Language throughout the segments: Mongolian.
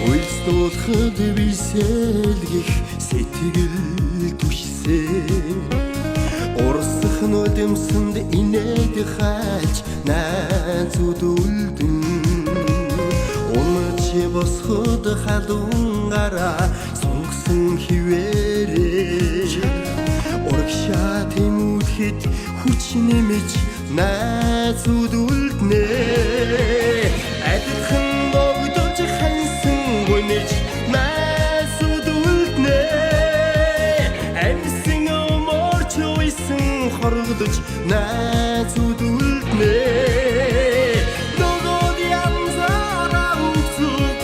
Уйлстуулахад бисэлгэх сэтгэл түшсээ Урсах нулимсэнд инээд хайлж найзууд үлдэн Унаж босход халуун гараа сунгасан хിവэрээ Урагшаа тэмүүлэхэд хүч нэмэж найзууд үлднэ Адилхан богдож хансан гүнэж найзууд үлднэ Амьсан өмөрч уйсан хоргодож найзууд үлднэ Догод янзаараа үзүүг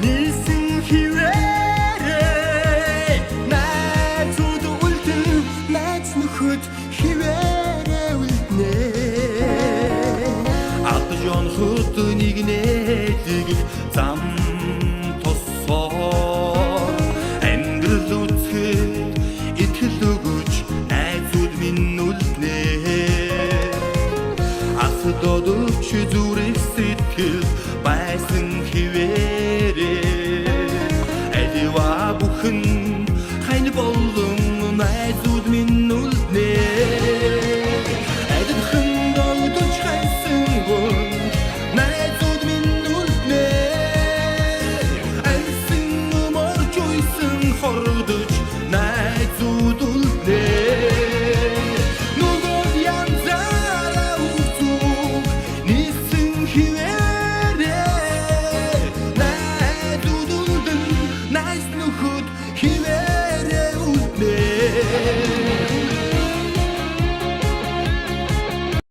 нийсэн хിവэрээ найзууд үлдэн найз нөхөд хിവэрээ үлднэ Адjon хот нэг нэлийг зам тосоо Амьдрал үзэхэд итгэл өгөж найзууд минь үлднэ Асдодч зүрх сэтгэл байсан хിവэрээ Эдива бүхэн хань болон найзууд минь үлднэ Эдхэн догдож хайсан гүн найзууд минь үлднэ Амьсан өмөрч уйсан хордож найзууд үлднэ Нүгод янзаараа үзүүг нийсэн хിവэрээ